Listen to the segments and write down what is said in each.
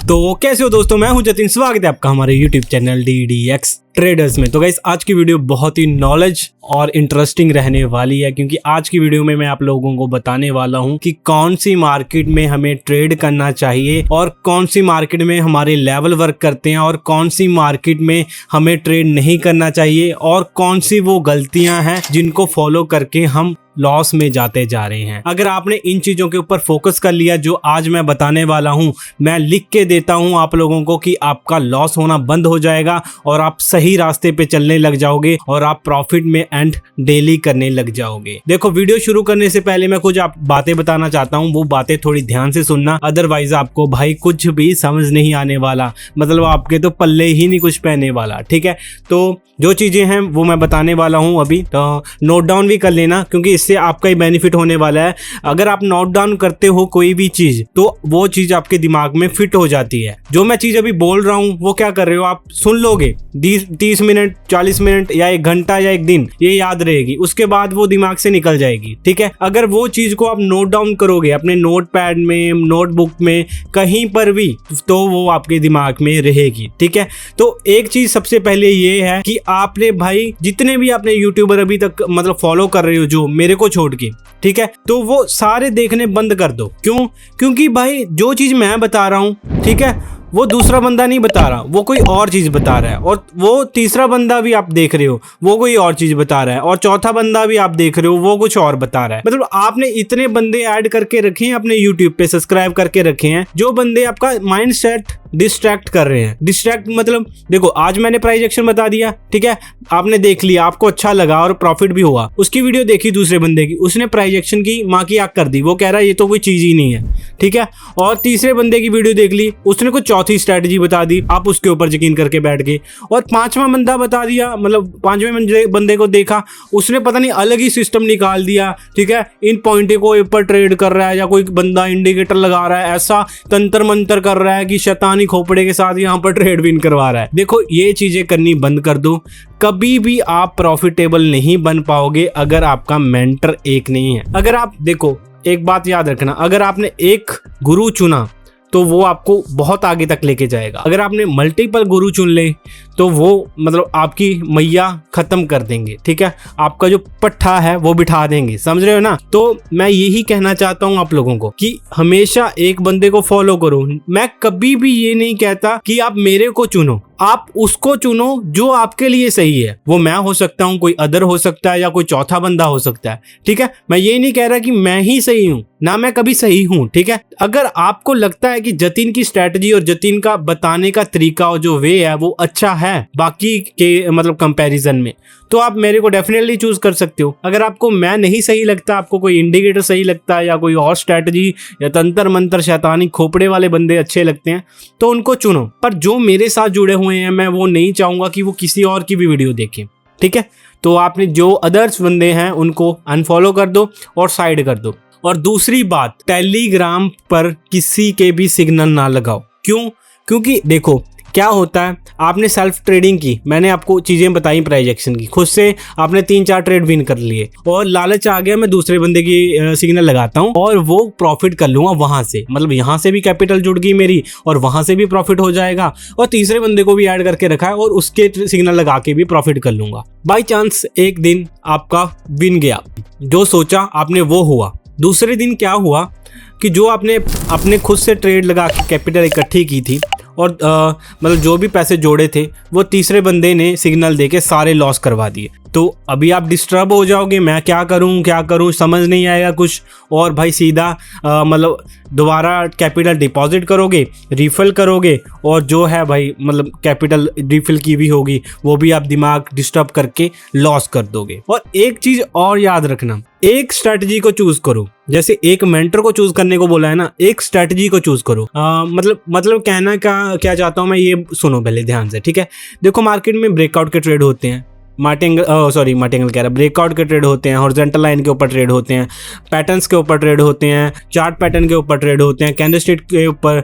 तो कैसे हो दोस्तों, मैं हूं जतिन। स्वागत है आपका हमारे YouTube चैनल DDX ट्रेडर्स में। तो गाइस, आज की वीडियो बहुत ही नॉलेज और इंटरेस्टिंग रहने वाली है, क्योंकि आज की वीडियो में मैं आप लोगों को बताने वाला हूं कि कौन सी मार्केट में हमें ट्रेड करना चाहिए और कौन सी मार्केट में हमारे लेवल वर्क करते हैं और कौन सी मार्केट में हमें ट्रेड नहीं करना चाहिए और कौन सी वो गलतियां हैं जिनको फॉलो करके हम लॉस में जाते जा रहे हैं। अगर आपने इन चीजों के ऊपर फोकस कर लिया जो आज मैं बताने वाला हूं, मैं लिख के देता हूं आप लोगों को कि आपका लॉस होना बंद हो जाएगा और आप सही रास्ते पे चलने लग जाओगे और आप प्रॉफिट में एंड डेली करने लग जाओगे। देखो, वीडियो शुरू करने से पहले मैं कुछ बातें बताना चाहता हूं, वो बातें थोड़ी ध्यान से सुनना, अदरवाइज आपको भाई कुछ भी समझ नहीं आने वाला, मतलब आपके तो पल्ले ही नहीं कुछ पहने वाला। ठीक है, तो जो चीजें हैं वो मैं बताने वाला हूं अभी, तो नोट डाउन भी कर लेना, क्योंकि इससे आपका ही बेनिफिट होने वाला है। अगर आप नोट डाउन करते हो कोई भी चीज तो वो चीज आपके दिमाग में फिट हो जाती है। जो मैं चीज अभी बोल रहा हूं वो क्या कर रहे हो, आप सुन लोगे 30 मिनट 40 मिनट या 1 घंटा या 1 दिन, ये याद रहेगी, उसके बाद वो दिमाग से निकल जाएगी। ठीक है, अगर वो चीज को आप नोट डाउन करोगे अपने नोट पैड में, नोटबुक में, कहीं पर भी, तो वो आपके दिमाग में रहेगी। ठीक है, तो एक चीज सबसे पहले ये है कि आपने भाई जितने भी आपने यूट्यूबर अभी तक मतलब फॉलो कर रहे हो, जो मेरे को छोड़ के, ठीक है, तो वो सारे देखने बंद कर दो। क्यों? क्योंकि भाई जो चीज मैं बता रहा हूं, ठीक है, वो दूसरा बंदा नहीं बता रहा, वो कोई और चीज बता रहा है, और वो तीसरा बंदा भी आप देख रहे हो वो कोई और चीज बता रहा है, और चौथा बंदा भी आप देख रहे हो वो कुछ और बता रहा है। मतलब आपने इतने बंदे ऐड करके रखे हैं अपने यूट्यूब पे, सब्सक्राइब करके रखे हैं, जो बंदे आपका माइंड सेट डिस्ट्रैक्ट कर रहे हैं। डिस्ट्रैक्ट मतलब देखो, आज मैंने प्राइस एक्शन बता दिया, ठीक है, आपने देख लिया, आपको अच्छा लगा और प्रॉफिट भी हुआ। उसकी वीडियो देखी दूसरे बंदे की, उसने प्राइस एक्शन की माँ की आग कर दी, वो कह रहा है ये तो कोई चीज ही नहीं है। ठीक है, और तीसरे बंदे की वीडियो देख ली, उसने कुछ चौथी स्ट्रेटजी बता दी, आप उसके ऊपर यकीन करके बैठ गए। और पांचवा बंदा बता दिया, मतलब पांचवें बंदे को देखा, उसने पता नहीं अलग ही सिस्टम निकाल दिया। ठीक है, इन पॉइंट को ऊपर ट्रेड कर रहा है, या कोई बंदा इंडिकेटर लगा रहा है, ऐसा तंत्र मंत्र कर रहा है कि शैतानी खोपड़े के साथ यहाँ पर ट्रेड विन करवा रहा है। देखो, ये चीजें करनी बंद कर दो। कभी भी आप प्रॉफिटेबल नहीं बन पाओगे अगर आपका मेंटर एक नहीं है। अगर आप देखो, एक बात याद रखना, अगर आपने एक गुरु चुना तो वो आपको बहुत आगे तक लेके जाएगा। अगर आपने मल्टीपल गुरु चुन ले तो वो मतलब आपकी मैया खत्म कर देंगे। ठीक है, आपका जो पट्ठा है वो बिठा देंगे, समझ रहे हो ना। तो मैं यही कहना चाहता हूँ आप लोगों को कि हमेशा एक बंदे को फॉलो करो। मैं कभी भी ये नहीं कहता कि आप मेरे को चुनो, आप उसको चुनो जो आपके लिए सही है। वो मैं हो सकता हूँ, कोई अदर हो सकता है, या कोई चौथा बंदा हो सकता है। ठीक है, मैं ये नहीं कह रहा कि मैं ही सही हूँ, ना मैं कभी सही हूँ। ठीक है, अगर आपको लगता है कि जतिन की स्ट्रैटेजी और जतिन का बताने का तरीका और जो वे है वो अच्छा है बाकी के मतलब कंपैरिजन में, तो आप मेरे को डेफिनेटली चूज कर सकते हो। अगर आपको मैं नहीं सही लगता, आपको कोई इंडिकेटर सही लगता है, या कोई और स्ट्रैटेजी या तंत्र मंत्र शैतानी खोपड़े वाले बंदे अच्छे लगते हैं, तो उनको चुनो। पर जो मेरे साथ जुड़े हुए हैं, मैं वो नहीं चाहूंगा कि वो किसी और की भी वीडियो देखें। ठीक है, तो आपने जो अदर्स बंदे हैं उनको अनफॉलो कर दो और साइड कर दो। और दूसरी बात, टेलीग्राम पर किसी के भी सिग्नल ना लगाओ। क्यों? क्योंकि देखो क्या होता है, आपने सेल्फ ट्रेडिंग की, मैंने आपको चीजें बताई प्राइस एक्शन की, खुद से आपने 3-4 ट्रेड विन कर लिए, और लालच आ गया मैं दूसरे बंदे की सिग्नल लगाता हूँ और वो प्रॉफिट कर लूंगा वहां से, मतलब यहाँ से भी कैपिटल जुड़ गई मेरी और वहां से भी प्रॉफिट हो जाएगा, और तीसरे बंदे को भी ऐड करके रखा है और उसके सिग्नल लगा के भी प्रॉफिट कर लूंगा। बाई चांस एक दिन आपका विन गया, जो सोचा आपने वो हुआ। दूसरे दिन क्या हुआ कि जो आपने अपने खुद से ट्रेड लगा के कैपिटल इकट्ठी की थी और मतलब जो भी पैसे जोड़े थे, वो तीसरे बंदे ने सिग्नल देके सारे लॉस करवा दिए। तो अभी आप डिस्टर्ब हो जाओगे, मैं क्या करूं समझ नहीं आएगा कुछ, और भाई सीधा मतलब दोबारा कैपिटल डिपॉजिट करोगे, रिफिल करोगे, और जो है भाई मतलब कैपिटल रिफिल की भी होगी वो भी आप दिमाग डिस्टर्ब करके लॉस कर दोगे। और एक चीज और याद रखना, एक स्ट्रैटेजी को चूज करो। जैसे एक मेंटर को चूज करने को बोला है ना, एक स्ट्रैटेजी को चूज करो। मतलब कहना क्या चाहता हूँ मैं, ये सुनो पहले ध्यान से। ठीक है, देखो मार्केट में ब्रेकआउट के ट्रेड होते हैं, मार्टिंगल कह रहा, ब्रेकआउट के ट्रेड होते हैं, हॉरिजॉन्टल लाइन के ऊपर ट्रेड होते हैं, पैटर्न्स के ऊपर ट्रेड होते हैं, चार्ट पैटर्न के ऊपर ट्रेड होते हैं, कैंडलस्टिक के ऊपर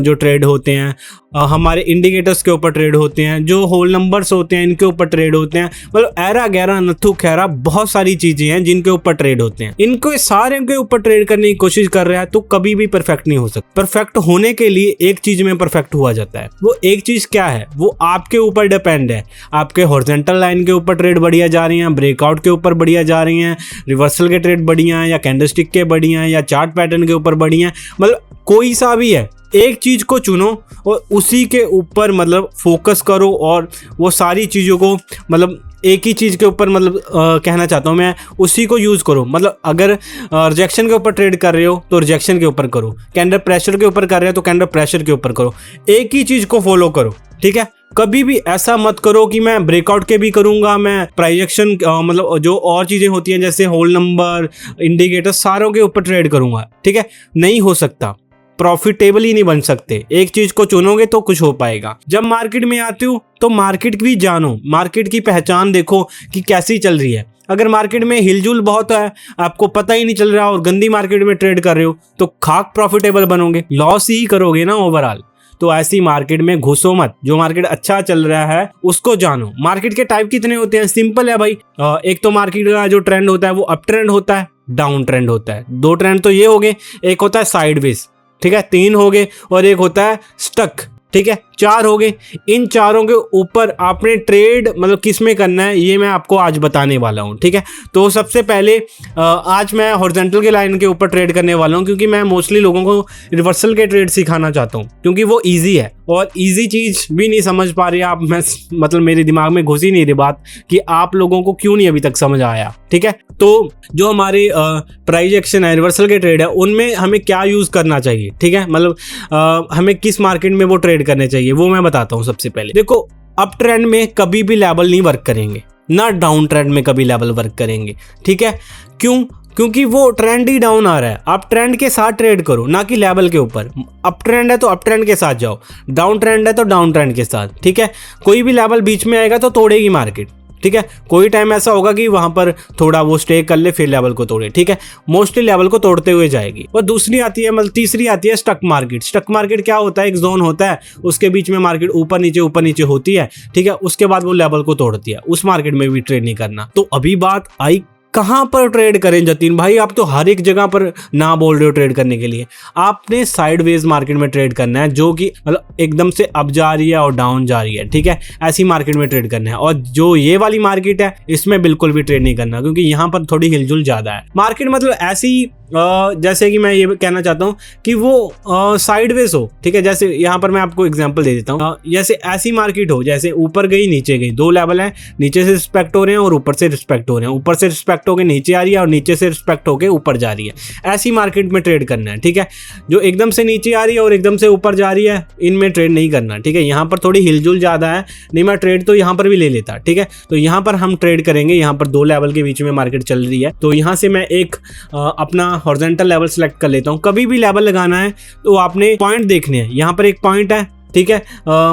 जो ट्रेड होते हैं, हमारे इंडिकेटर्स के ऊपर ट्रेड होते हैं, जो होल नंबर्स होते हैं इनके ऊपर ट्रेड होते हैं, मतलब ऐरा गैरा नथु खैरा बहुत सारी चीजें हैं जिनके ऊपर ट्रेड होते हैं। इनको सारे के ऊपर ट्रेड करने की कोशिश कर रहा है तो कभी भी परफेक्ट नहीं हो सकता। परफेक्ट होने के लिए एक चीज में परफेक्ट हुआ जाता है, वो एक चीज क्या है, वो आपके ऊपर डिपेंड है। आपके हॉरिजॉन्टल लाइन के ऊपर ट्रेड बढ़िया जा रही हैं, ब्रेकआउट के ऊपर बढ़िया जा रही हैं, रिवर्सल के ट्रेड बढ़िया हैं, या कैंडलस्टिक के बढ़िया हैं, या चार्ट पैटर्न के ऊपर बढ़िया हैं, मतलब कोई सा भी है, एक चीज को चुनो और उसी के ऊपर मतलब फोकस करो और वो सारी चीज़ों को मतलब एक ही चीज़ के ऊपर मतलब कहना चाहता हूँ मैं, उसी को यूज़ करो। मतलब अगर रिजेक्शन के ऊपर ट्रेड कर रहे हो तो रिजेक्शन के ऊपर करो, कैंडल प्रेशर के ऊपर कर रहे हो तो कैंडल प्रेशर के ऊपर करो, एक ही चीज़ को फॉलो करो, ठीक है। कभी भी ऐसा मत करो कि मैं ब्रेकआउट के भी करूंगा, मैं प्राइजेक्शन मतलब जो और चीज़ें होती हैं जैसे होल नंबर, इंडिकेटर, सारों के ऊपर ट्रेड करूंगा, ठीक है, नहीं हो सकता। प्रॉफिटेबल ही नहीं बन सकते। एक चीज को चुनोगे तो कुछ हो पाएगा। जब मार्केट में आते हो तो मार्केट भी जानो, मार्केट की पहचान देखो कि कैसी चल रही है। अगर मार्केट में हिलजुल बहुत है, आपको पता ही नहीं चल रहा और गंदी मार्केट में ट्रेड कर रहे हो तो खाक प्रॉफिटेबल बनोगे, लॉस ही करोगे ना ओवरऑल। तो ऐसी मार्केट में घुसो मत। जो मार्केट अच्छा चल रहा है उसको जानो। मार्केट के टाइप कितने होते हैं, सिंपल है भाई। एक तो मार्केट का जो ट्रेंड होता है वो अप ट्रेंड होता है, डाउन ट्रेंड होता है। दो ट्रेंड तो ये हो गए, एक होता है साइडवेज, ठीक है, 3 हो गए, और एक होता है स्टक, ठीक है, 4 हो गए। इन चारों के ऊपर आपने ट्रेड मतलब किस में करना है ये मैं आपको आज बताने वाला हूं, ठीक है। तो सबसे पहले आज मैं हॉरिजॉन्टल के लाइन के ऊपर ट्रेड करने वाला हूं, क्योंकि मैं मोस्टली लोगों को रिवर्सल के ट्रेड सिखाना चाहता हूं, क्योंकि वो इजी है। और इजी चीज भी नहीं समझ पा रही आप, मैं मतलब मेरे दिमाग में घुस ही नहीं रही बात कि आप लोगों को क्यों नहीं अभी तक समझ आया, ठीक है। तो जो हमारे प्राइस एक्शन है, रिवर्सल के ट्रेड है, उनमें हमें क्या यूज करना चाहिए, ठीक है, मतलब हमें किस मार्केट में वो ट्रेड करने चाहिए वो मैं बताता हूं। सबसे पहले देखो, अप ट्रेंड में कभी भी लेवल नहीं वर्क करेंगे, ना डाउन ट्रेंड में कभी लेवल वर्क करेंगे, ठीक है। क्यों? क्योंकि वो ट्रेंड ही डाउन आ रहा है। आप ट्रेंड के साथ ट्रेड करो, ना कि लेवल के ऊपर। अप ट्रेंड है तो अप ट्रेंड के साथ जाओ, डाउन ट्रेंड है तो डाउन ट्रेंड के साथ, ठीक है। कोई भी लेवल बीच में आएगा तो तोड़ेगी मार्केट, ठीक है। कोई टाइम ऐसा होगा कि वहां पर थोड़ा वो स्टे कर ले फिर लेवल को तोड़े, ठीक है। मोस्टली लेवल को तोड़ते हुए जाएगी। और दूसरी आती है मतलब तीसरी आती है स्टक मार्केट। स्टक मार्केट क्या होता है, एक जोन होता है, उसके बीच में मार्केट ऊपर नीचे होती है, ठीक है। उसके बाद वो लेवल को तोड़ती है, उस मार्केट में भी ट्रेड नहीं करना। तो अभी बात आई कहां पर ट्रेड करें जतिन भाई, आप तो हर एक जगह पर ना बोल रहे हो ट्रेड करने के लिए। आपने साइडवेज मार्केट में ट्रेड करना है, जो कि मतलब एकदम से अप जा रही है और डाउन जा रही है, ठीक है। ऐसी मार्केट में ट्रेड करना है। और जो ये वाली मार्केट है इसमें बिल्कुल भी ट्रेड नहीं करना, क्योंकि यहाँ पर थोड़ी हिलजुल ज्यादा है मार्केट। मतलब ऐसी जैसे कि मैं ये कहना चाहता हूँ कि वो साइडवेज हो, ठीक है। जैसे यहाँ पर मैं आपको एग्जांपल दे देता हूँ। जैसे ऐसी मार्केट हो, जैसे ऊपर गई नीचे गई, दो लेवल है, नीचे से रिस्पेक्ट हो रहे हैं और ऊपर से रिस्पेक्ट हो रहे हैं, ऊपर से रिस्पेक्ट होकर नीचे आ रही है और नीचे से रिस्पेक्ट होकर ऊपर जा रही है। ऐसी मार्केट में ट्रेड करना है, ठीक है। जो एकदम से नीचे आ रही है और एकदम से ऊपर जा रही है, इनमें ट्रेड नहीं करना, ठीक है। यहाँ पर थोड़ी हिलजुल ज्यादा है, नहीं मैं ट्रेड तो यहाँ पर भी ले लेता, ठीक है। तो यहाँ पर हम ट्रेड करेंगे, यहाँ पर दो लेवल के बीच में मार्केट चल रही है, तो यहाँ से मैं एक अपना हॉरिजॉन्टल लेवल सेलेक्ट कर लेता हूं। कभी भी लेवल लगाना है तो आपने पॉइंट देखने हैं। यहां पर एक पॉइंट है, ठीक है,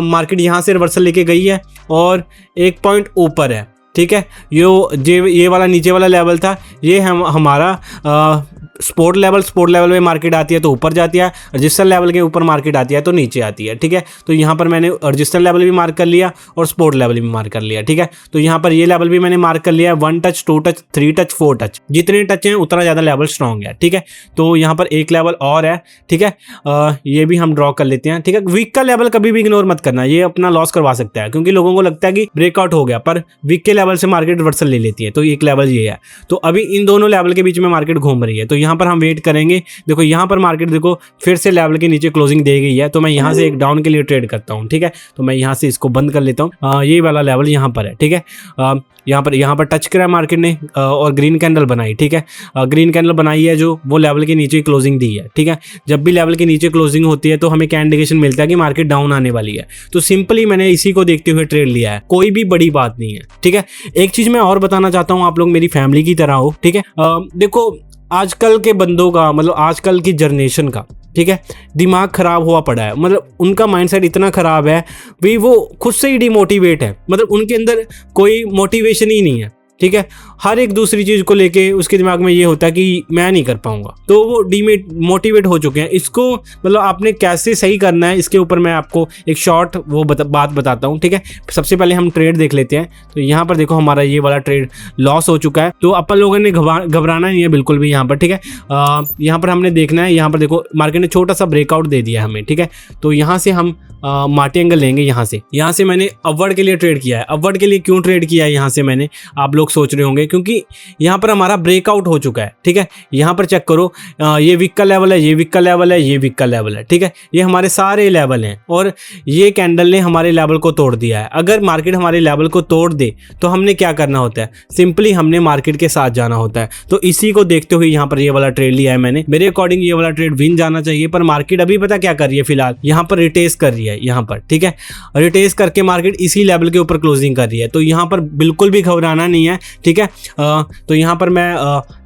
मार्केट यहां से रिवर्सल लेके गई है और एक पॉइंट ऊपर है, ठीक है। ये वाला नीचे वाला लेवल था, ये हमारा स्पोर्ट लेवल में मार्केट आती है तो ऊपर जाती है, रजिस्टर लेवल के ऊपर मार्केट आती है तो नीचे आती है, ठीक है। तो यहाँ पर मैंने रजिस्टर लेवल भी मार्क कर लिया और स्पोर्ट लेवल भी मार्क कर लिया, ठीक है। तो यहाँ पर ये लेवल भी मैंने मार्क कर लिया, 1 टच 2 टच 3 टच 4 टच, जितने टच हैं उतना ज़्यादा लेवल स्ट्रॉन्ग है, ठीक है। तो यहाँ पर एक लेवल और है, ठीक है, ये भी हम ड्रॉ कर लेते हैं, ठीक है। वीक का लेवल कभी भी इग्नोर मत करना, ये अपना लॉस करवा सकता है, क्योंकि लोगों को लगता है कि ब्रेकआउट हो गया, पर वीक के लेवल से मार्केट रिवर्सल ले लेती है। तो एक लेवल ये है। तो अभी इन दोनों लेवल के बीच में मार्केट घूम रही है, तो यहाँ पर हम वेट करेंगे। देखो यहाँ पर मार्केट देखो फिर से लेवल के नीचे क्लोजिंग दे गई है, तो मैं यहाँ से एक डाउन के लिए ट्रेड करता हूँ, ठीक है। तो मैं यहाँ से इसको बंद कर लेता हूँ। ये वाला लेवल यहाँ पर है, ठीक है। यहाँ पर टच करा मार्केट ने और ग्रीन कैंडल बनाई, ठीक है। ग्रीन कैंडल बनाई है जो वो लेवल के नीचे क्लोजिंग दी है, ठीक है। जब भी लेवल के नीचे क्लोजिंग होती है तो हमें क्या इंडिकेशन मिलता है कि मार्केट डाउन आने वाली है। तो सिंपली मैंने इसी को देखते हुए ट्रेड लिया है, कोई भी बड़ी बात नहीं है, ठीक है। एक चीज मैं और बताना चाहता हूँ, आप लोग मेरी फैमिली की तरह हो, ठीक है। देखो आजकल के बंदों का मतलब आजकल की जनरेशन का ठीक है, दिमाग खराब हुआ पड़ा है, मतलब उनका माइंडसेट इतना खराब है भी, वो खुद से ही डिमोटिवेट है, मतलब उनके अंदर कोई मोटिवेशन ही नहीं है। ठीक है, हर एक दूसरी चीज को लेके उसके दिमाग में ये होता है कि मैं नहीं कर पाऊंगा, तो वो मोटिवेट हो चुके हैं। इसको मतलब आपने कैसे सही करना है, इसके ऊपर मैं आपको एक शॉर्ट बात बताता हूँ। ठीक है, सबसे पहले हम ट्रेड देख लेते हैं। तो यहाँ पर देखो हमारा ये वाला ट्रेड लॉस हो चुका है, तो अपन लोगों ने घबराना नहीं है बिल्कुल भी यहाँ पर। ठीक है, यहाँ पर हमने देखना है, यहाँ पर देखो मार्केट ने छोटा सा ब्रेकआउट दे दिया हमें। ठीक है, तो यहाँ से हम मार्टी एंगल लेंगे। यहाँ से मैंने अपवर्ड के लिए ट्रेड किया है। अपवर्ड के लिए क्यों ट्रेड किया है यहाँ से मैंने, आप लोग सोच रहे होंगे, क्योंकि यहाँ पर हमारा ब्रेकआउट हो चुका है। ठीक है, यहाँ पर चेक करो, ये वीक का लेवल है, ये वीक का लेवल है, ये वीक का लेवल है। ठीक है, ये हमारे सारे लेवल हैं और ये कैंडल ने हमारे लेवल को तोड़ दिया है। अगर मार्केट हमारे लेवल को तोड़ दे तो हमने क्या करना होता है, सिंपली हमने मार्केट के साथ जाना होता है। तो इसी को देखते हुए यहाँ पर ये वाला ट्रेड लिया है मैंने। मेरे अकॉर्डिंग ये वाला ट्रेड विन जाना चाहिए, पर मार्केट अभी पता क्या कर रही है, फिलहाल यहाँ पर रिटेस्ट कर रही है। यहाँ पर ठीक है, रिटेस्ट करके मार्केट इसी लेवल के ऊपर क्लोजिंग कर रही है, तो यहाँ पर बिल्कुल भी घबराना नहीं है। ठीक है, तो यहाँ पर मैं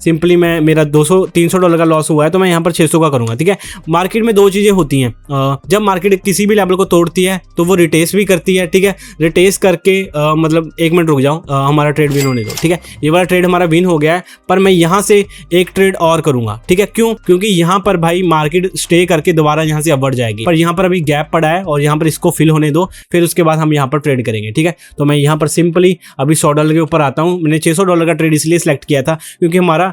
सिंपली मेरा $200-300 का लॉस हुआ है, तो मैं यहाँ पर 600 का करूंगा। ठीक है, मार्केट में दो चीजें होती हैं, जब मार्केट किसी भी लेवल को तोड़ती है तो वो रिटेस्ट भी करती है। ठीक है, रिटेस्ट करके मतलब 1 मिनट रुक जाओ, हमारा ट्रेड विन होने दो। ठीक है, ये वाला ट्रेड हमारा विन हो गया है, पर मैं यहाँ से एक ट्रेड और करूंगा। ठीक है, क्यों, क्योंकि यहाँ पर भाई मार्केट स्टे करके दोबारा यहाँ से अपवर्ड जाएगी, पर यहाँ पर अभी गैप पड़ा है और यहाँ पर इसको फिल होने दो, फिर उसके बाद हम यहाँ पर ट्रेड करेंगे। ठीक है, तो मैं यहाँ पर सिंपली अभी $100 के ऊपर आता हूँ। मैंने $600 का ट्रेड इसलिए सिलेक्ट किया था क्योंकि हमारा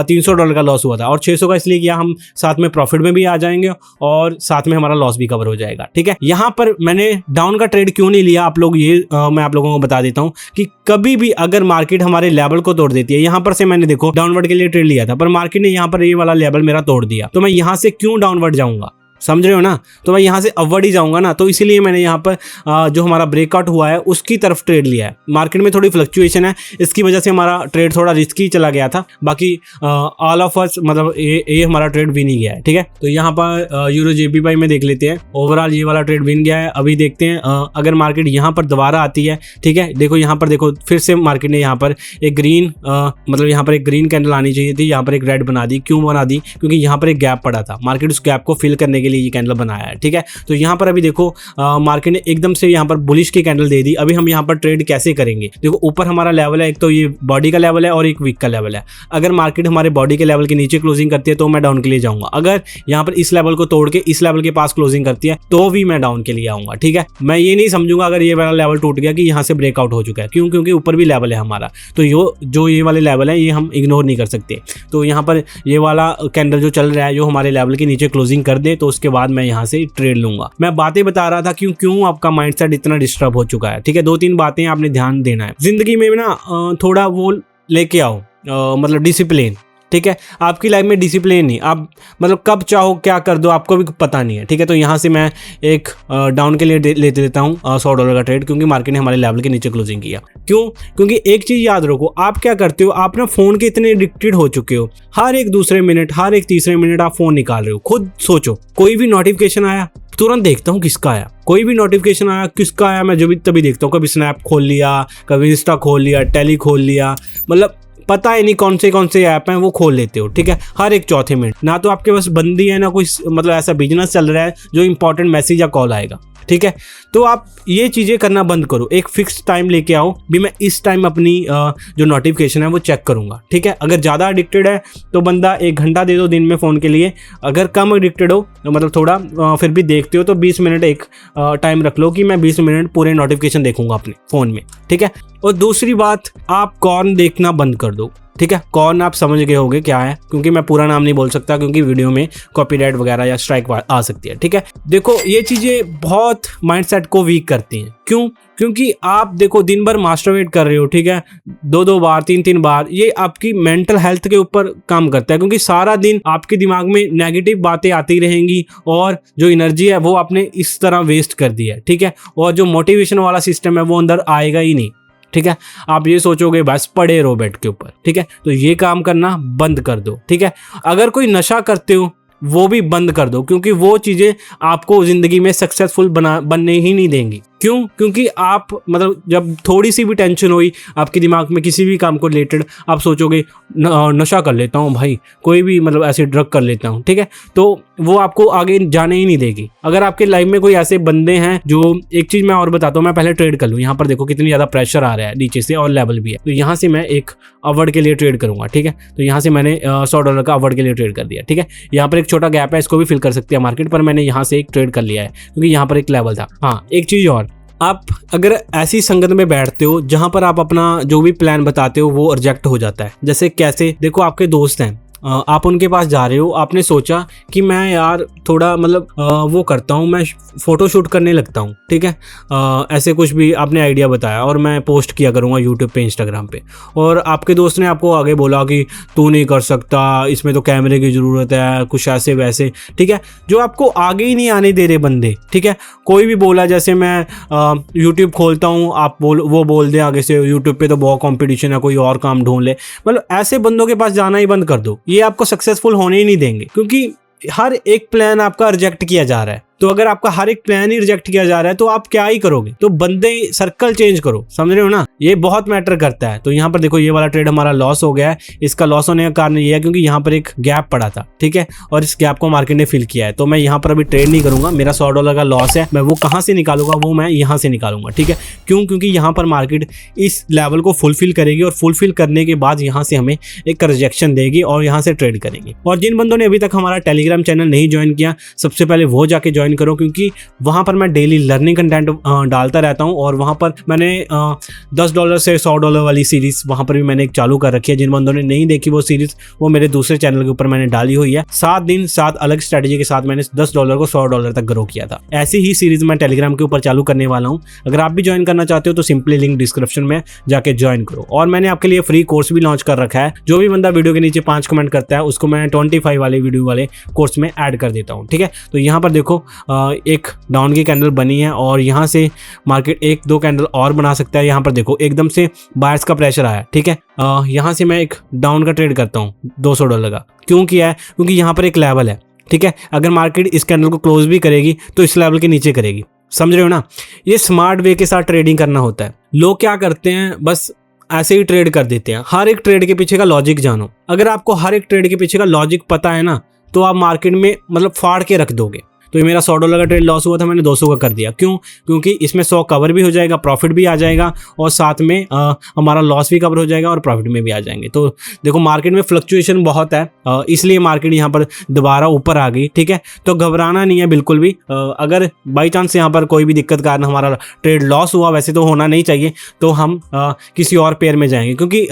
$300 का लॉस हुआ था, और 600 का इसलिए किया, हम साथ में प्रॉफिट में भी आ जाएंगे और साथ में हमारा लॉस भी कवर हो जाएगा। ठीक है, यहाँ पर मैंने डाउन का ट्रेड क्यों नहीं लिया, आप लोग ये मैं आप लोगों को बता देता हूँ कि कभी भी अगर मार्केट हमारे लेवल को तोड़ देती है, यहाँ पर से मैंने देखो डाउनवर्ड के लिए ट्रेड लिया था, पर मार्केट ने यहाँ पर ये वाला लेवल मेरा तोड़ दिया, तो मैं यहाँ से क्यों डाउनवर्ड जाऊंगा, समझ रहे हो ना, तो मैं यहाँ से अपवर्ड ही जाऊंगा ना। तो इसीलिए मैंने यहाँ पर जो हमारा ब्रेकआउट हुआ है उसकी तरफ ट्रेड लिया है। मार्केट में थोड़ी फ्लक्चुएशन है, इसकी वजह से हमारा ट्रेड थोड़ा रिस्की चला गया था, बाकी ऑल ऑफ अस मतलब ये हमारा ट्रेड विन ही गया है। ठीक है, तो यहाँ पर यूरो जेपीवाई में देख लेते हैं, ओवरऑल ये वाला ट्रेड विन गया है। अभी देखते हैं अगर मार्केट यहाँ पर दोबारा आती है। ठीक है, देखो यहाँ पर देखो फिर से मार्केट ने यहाँ पर एक ग्रीन मतलब यहाँ पर एक ग्रीन कैंडल आनी चाहिए थी, यहाँ पर एक रेड बना दी। क्यों बना दी, क्योंकि यहाँ पर एक गैप पड़ा था, मार्केट उस गैप को फिल करने के लिए ये कैंडल बनाया है। ठीक है, तो यहाँ पर अभी देखो मार्केट ने एकदम से यहाँ पर बुलिश की कैंडल दे दी। अभी हम यहाँ पर ट्रेड कैसे करेंगे, देखो ऊपर हमारा लेवल है, एक तो ये बॉडी का लेवल है और एक वीक का लेवल है। अगर मार्केट हमारे बॉडी के लेवल के नीचे क्लोजिंग करती है तो मैं डाउन के लिए जाऊंगा, अगर यहाँ पर इस लेवल को तोड़ के इस लेवल के पास क्लोजिंग करती है तो भी मैं डाउन के लिए आऊंगा। ठीक है, मैं ये नहीं समझूंगा अगर ये वाला लेवल टूट गया कि यहाँ से ब्रेकआउट हो चुका है, क्यों, क्योंकि ऊपर भी लेवल है हमारा, तो जो ये वाले लेवल है ये हम इग्नोर नहीं कर सकते। तो यहाँ पर ये वाला कैंडल जो चल रहा है जो हमारे लेवल के नीचे क्लोजिंग कर दे, तो उसके बाद मैं यहाँ से ट्रेड लूंगा। मैं बातें बता रहा था क्यों आपका माइंडसेट इतना डिस्टर्ब हो चुका है। ठीक है, 2-3 बातें आपने ध्यान देना है जिंदगी में ना, थोड़ा वो लेके आओ, मतलब डिसिप्लिन। ठीक है, आपकी लाइफ में डिसिप्लिन नहीं, आप मतलब कब चाहो क्या कर दो आपको भी पता नहीं है। ठीक है, तो यहाँ से मैं एक डाउन के लिए लेते देता हूँ $100 का ट्रेड, क्योंकि मार्केट ने हमारे लेवल के नीचे क्लोजिंग किया। क्यों, क्योंकि एक चीज याद रखो, आप क्या करते हो, आप ना फोन के इतने एडिक्टेड हो चुके हो, हर एक दूसरे मिनट हर एक तीसरे मिनट आप फोन निकाल रहे हो। खुद सोचो, कोई भी नोटिफिकेशन आया तुरंत देखता हूँ किसका आया, कोई भी नोटिफिकेशन आया किसका आया, मैं जो भी तभी देखता हूँ। कभी स्नैप खोल लिया, कभी इंस्टा खोल लिया, टेली खोल लिया, मतलब पता है नहीं कौन से ऐप हैं वो खोल लेते हो। ठीक है, हर एक चौथे मिनट, ना तो आपके पास बंदी है ना कोई मतलब ऐसा बिजनेस चल रहा है जो इंपॉर्टेंट मैसेज या कॉल आएगा। ठीक है, तो आप ये चीज़ें करना बंद करो, एक फिक्स टाइम लेके आओ भी मैं इस टाइम अपनी जो नोटिफिकेशन है वो चेक करूंगा। ठीक है, अगर ज़्यादा एडिक्टेड है तो बंदा 1 घंटा दे दो दिन में फ़ोन के लिए, अगर कम एडिक्टेड हो मतलब थोड़ा फिर भी देखते हो तो 20 मिनट एक टाइम रख लो कि मैं 20 मिनट पूरे नोटिफिकेशन देखूंगा अपने फ़ोन में। ठीक है, और दूसरी बात, आप कॉर्न देखना बंद कर दो। ठीक है, कॉर्न आप समझ गए होंगे क्या है, क्योंकि मैं पूरा नाम नहीं बोल सकता क्योंकि वीडियो में कॉपीराइट वगैरह या स्ट्राइक आ सकती है। ठीक है, देखो ये चीज़ें बहुत माइंडसेट को वीक करती हैं। क्यों, क्योंकि आप देखो दिन भर मास्टरबेट कर रहे हो। ठीक है, 2-2 बार 3-3 बार, ये आपकी मेंटल हेल्थ के ऊपर काम करता है, क्योंकि सारा दिन आपके दिमाग में नेगेटिव बातें आती रहेंगी और जो एनर्जी है वो आपने इस तरह वेस्ट कर दी है। ठीक है, और जो मोटिवेशन वाला सिस्टम है वो अंदर आएगा ही नहीं। ठीक है, आप ये सोचोगे बस पड़े रहो बेड के ऊपर। ठीक है, तो ये काम करना बंद कर दो। ठीक है, अगर कोई नशा करते हो वो भी बंद कर दो, क्योंकि वो चीज़ें आपको ज़िंदगी में सक्सेसफुल बनने ही नहीं देंगी। क्यों? क्योंकि आप मतलब जब थोड़ी सी भी टेंशन हुई आपके दिमाग में किसी भी काम को रिलेटेड, आप सोचोगे नशा कर लेता हूँ भाई, कोई भी मतलब ऐसे ड्रग कर लेता हूँ, ठीक है, तो वो आपको आगे जाने ही नहीं देगी। अगर आपके लाइफ में कोई ऐसे बंदे हैं जो, एक चीज मैं और बताता हूँ, मैं पहले ट्रेड कर लूँ। यहाँ पर देखो कितनी ज्यादा प्रेशर आ रहा है नीचे से और लेवल भी है, तो यहाँ से मैं एक अवॉर्ड के लिए ट्रेड करूंगा, ठीक है। तो यहाँ से मैंने $100 का अवॉर्ड के लिए ट्रेड कर दिया, ठीक है। यहाँ पर एक छोटा गैप है, इसको भी फिल कर सकती है मार्केट, पर मैंने यहाँ से एक ट्रेड कर लिया है क्योंकि यहाँ पर एक लेवल था। हाँ, एक चीज और, आप अगर ऐसी संगत में बैठते हो जहां पर आप अपना जो भी प्लान बताते हो वो रिजेक्ट हो जाता है। जैसे कैसे? देखो आपके दोस्त हैं, आप उनके पास जा रहे हो, आपने सोचा कि मैं यार थोड़ा मतलब वो करता हूँ, मैं फ़ोटो शूट करने लगता हूँ, ठीक है, ऐसे कुछ भी आपने आइडिया बताया और मैं पोस्ट किया करूँगा यूट्यूब पे, इंस्टाग्राम पे, और आपके दोस्त ने आपको आगे बोला कि तू नहीं कर सकता, इसमें तो कैमरे की ज़रूरत है, कुछ ऐसे वैसे, ठीक है, जो आपको आगे ही नहीं आने दे रहे बंदे, ठीक है। कोई भी बोला, जैसे मैं यूट्यूब खोलता हूँ, आप वो बोल दें आगे से यूट्यूब पे तो बहुत कॉम्पिटिशन है, कोई और काम ढूंढ ले, मतलब ऐसे बंदों के पास जाना ही बंद कर दो, ये आपको सक्सेसफुल होने ही नहीं देंगे, क्योंकि हर एक प्लान आपका रिजेक्ट किया जा रहा है। तो अगर आपका हर एक प्लान ही रिजेक्ट किया जा रहा है तो आप क्या ही करोगे? तो बंदे सर्कल चेंज करो, समझ रहे हो ना, ये बहुत मैटर करता है। तो यहाँ पर देखो ये वाला ट्रेड हमारा लॉस हो गया है। इसका लॉस होने का कारण ये है क्योंकि यहाँ पर एक गैप पड़ा था, ठीक है, और इस गैप को मार्केट ने फिल किया है। तो मैं यहाँ पर अभी ट्रेड नहीं करूंगा, मेरा $100 का लॉस है, मैं वो कहाँ से निकालूंगा? वो मैं यहाँ से निकालूंगा, ठीक है। क्यों? क्योंकि यहाँ पर मार्केट इस लेवल को फुलफिल करेगी और फुलफिल करने के बाद यहाँ से हमें एक रिजेक्शन देगी और यहाँ से ट्रेड करेंगे। और जिन बंदों ने अभी तक हमारा टेलीग्राम चैनल नहीं ज्वाइन किया, सबसे पहले वो जाके ज्वाइन करो, क्योंकि वहां पर मैं डेली लर्निंग कंटेंट डालता रहता हूं। और वहां पर मैंने $10 से $100 वाली सीरीज वहां पर भी मैंने एक चालू कर रखी है। जिन बंदों ने नहीं देखी वो सीरीज, वो मेरे दूसरे चैनल के ऊपर मैंने डाली हुई है। 7 दिन 7 अलग स्ट्रेटेजी के साथ मैंने $10 को $100 तक ग्रो किया था। ऐसी ही सीरीज मैं टेलीग्राम के ऊपर चालू करने वाला हूं। अगर आप भी ज्वाइन करना चाहते हो तो सिंपली लिंक डिस्क्रिप्शन में जाके ज्वाइन करो। और मैंने आपके लिए फ्री कोर्स भी लॉन्च कर रखा है। जो भी बंदा वीडियो के नीचे 5 कमेंट करता है उसको मैं 25 वाले वीडियो वाले कोर्स में ऐड कर देता हूँ, ठीक है। तो यहाँ पर देखो एक डाउन की कैंडल बनी है और यहाँ से मार्केट 1-2 कैंडल और बना सकता है। यहाँ पर देखो एकदम से बायर्स का प्रेशर आया, ठीक है। यहाँ से मैं एक डाउन का ट्रेड करता हूँ $200 का। क्यों किया है? क्योंकि यहाँ पर एक लेवल है, ठीक है। अगर मार्केट इस कैंडल को क्लोज भी करेगी तो इस लेवल के नीचे करेगी, समझ रहे हो ना। ये स्मार्ट वे के साथ ट्रेडिंग करना होता है। लोग क्या करते हैं, बस ऐसे ही ट्रेड कर देते हैं। हर एक ट्रेड के पीछे का लॉजिक जानो। अगर आपको हर एक ट्रेड के पीछे का लॉजिक पता है ना, तो आप मार्केट में मतलब फाड़ के रख दोगे। तो ये मेरा $100 का ट्रेड लॉस हुआ था, मैंने 200 का कर दिया। क्यों? क्योंकि इसमें 100 कवर भी हो जाएगा, प्रॉफिट भी आ जाएगा और साथ में हमारा लॉस भी कवर हो जाएगा और प्रॉफिट में भी आ जाएंगे। तो देखो मार्केट में फ्लक्चुएशन बहुत है, इसलिए मार्केट यहाँ पर दोबारा ऊपर आ गई, ठीक है। तो घबराना नहीं है बिल्कुल भी। अगर बाई चांस यहाँ पर कोई भी दिक्कत कारण हमारा ट्रेड लॉस हुआ, वैसे तो होना नहीं चाहिए, तो हम किसी और पेयर में जाएंगे, क्योंकि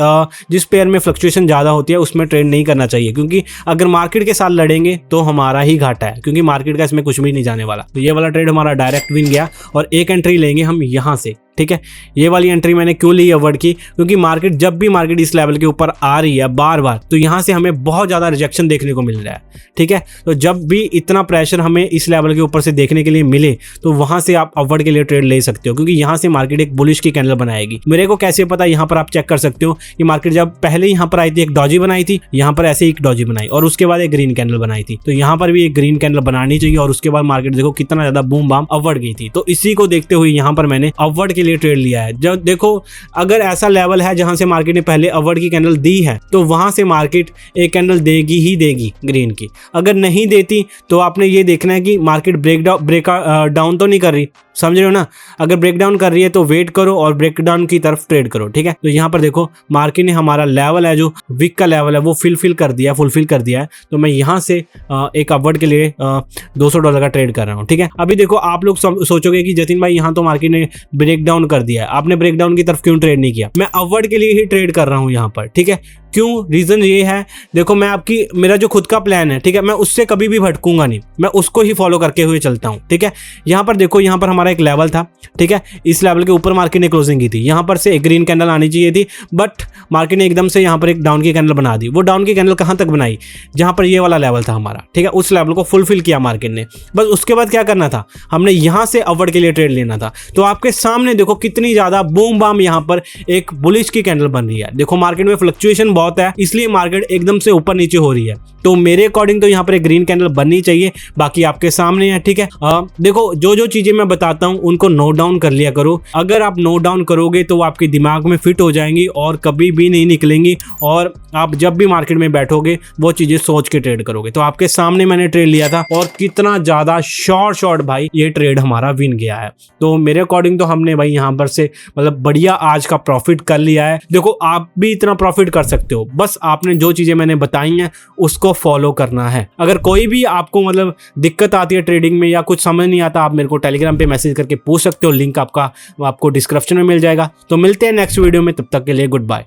जिस पेयर में फ्लक्चुएशन ज़्यादा होती है उसमें ट्रेड नहीं करना चाहिए। क्योंकि अगर मार्केट के साथ लड़ेंगे तो हमारा ही घाटा है, क्योंकि मार्केट का इसमें कुछ भी नहीं जाने वाला। तो ये वाला ट्रेड हमारा डायरेक्ट विन गया और एक एंट्री लेंगे हम यहाँ से, ठीक है। ये वाली एंट्री मैंने क्यों ली अवॉर्ड की? क्योंकि मार्केट जब भी मार्केट इस लेवल के ऊपर आ रही है बार बार, तो यहाँ से हमें बहुत ज़्यादा रिजेक्शन देखने को मिल रहा है, ठीक है। तो जब भी इतना प्रेशर हमें इस लेवल के ऊपर से देखने के लिए मिले तो वहाँ से आप अवॉर्ड के लिए ट्रेड ले सकते हो, क्योंकि यहाँ से मार्केट एक बुलिश की कैंडल बनाएगी। मेरे को कैसे पता? यहाँ पर आप चेक कर सकते हो कि मार्केट जब पहले यहाँ पर आई थी एक डॉजी बनाई थी, यहाँ पर ऐसे एक डॉजी बनाई और उसके बाद एक ग्रीन कैंडल बनाई थी। तो यहाँ पर भी एक ग्रीन कैंडल बनानी चाहिए और उसके बाद मार्केट देखो कितना ज्यादा बूम बाम अवॉर्ड गई थी। तो इसी को देखते हुए यहाँ पर मैंने अवॉर्ड के लिए ट्रेड लिया है। जब देखो अगर ऐसा लेवल है जहां से मार्केट ने पहले अवॉर्ड की कैंडल दी है तो वहां से मार्केट एक कैंडल देगी ही देगी ग्रीन की। अगर नहीं देती तो आपने ये देखना है कि मार्केट ब्रेक डाउन तो नहीं कर रही, समझ रहे हो ना। अगर ब्रेक डाउन कर रही है तो वेट करो और ब्रेक डाउन की तरफ ट्रेड करो, ठीक है। तो यहाँ पर देखो मार्केट ने हमारा लेवल है जो वीक का लेवल है वो फुलफिल कर दिया है। तो मैं यहाँ से एक अवॉर्ड के लिए $200 का ट्रेड कर रहा हूँ, ठीक है। अभी देखो आप लोग सोचोगे कि जतिन भाई यहाँ तो मार्केट ने ब्रेक डाउन कर दिया है, आपने ब्रेक डाउन की तरफ क्यों ट्रेड नहीं किया? मैं अवॉर्ड के लिए ही ट्रेड कर रहा हूँ यहाँ पर, ठीक है। क्यों? रीजन ये है, देखो मेरा जो खुद का प्लान है, ठीक है, मैं उससे कभी भी भटकूंगा नहीं, मैं उसको ही फॉलो करके हुए चलता हूँ, ठीक है। यहाँ पर देखो यहाँ पर हमारा एक लेवल था, ठीक है, इस लेवल के ऊपर मार्केट ने क्लोजिंग की थी, यहाँ पर से एक ग्रीन कैंडल आनी चाहिए थी, बट मार्केट ने एकदम से यहाँ पर एक डाउन की कैंडल बना दी। वो डाउन की कैंडल कहाँ तक बनाई? जहाँ पर ये वाला लेवल था हमारा, ठीक है, उस लेवल को फुलफिल किया मार्केट ने। बस उसके बाद क्या करना था, हमने यहाँ से अवॉर्ड के लिए ट्रेड लेना था। तो आपके सामने देखो कितनी ज्यादा बूम बाम यहाँ पर एक बुलिश की कैंडल बन रही है। देखो मार्केट में फ्लक्चुएशन बहुत है, इसलिए मार्केट एकदम से ऊपर नीचे हो रही है। तो मेरे अकॉर्डिंग तो यहाँ पर एक ग्रीन कैंडल बननी चाहिए, बाकी आपके सामने है। ठीक है, देखो जो जो चीजें मैं बताता हूँ उनको नोट डाउन कर लिया करो। अगर आप नोट डाउन करोगे तो वो आपके दिमाग में फिट हो जाएंगी और कभी भी नहीं निकलेंगी, और आप जब भी मार्केट में बैठोगे वो चीजें सोच के ट्रेड करोगे। तो आपके सामने मैंने ट्रेड लिया था और कितना ज्यादा शॉर्ट भाई ये ट्रेड हमारा विन गया है। तो मेरे अकॉर्डिंग तो हमने भाई यहाँ पर से मतलब बढ़िया आज का प्रॉफिट कर लिया है। देखो आप भी इतना प्रॉफिट कर सकते हो, बस आपने जो चीजें मैंने बताई हैं उसको फॉलो करना है। अगर कोई भी आपको मतलब दिक्कत आती है ट्रेडिंग में या कुछ समझ नहीं आता, आप मेरे को टेलीग्राम पे मैसेज करके पूछ सकते हो, लिंक आपको डिस्क्रिप्शन में मिल जाएगा। तो मिलते हैं नेक्स्ट वीडियो में, तब तक के लिए गुड बाय।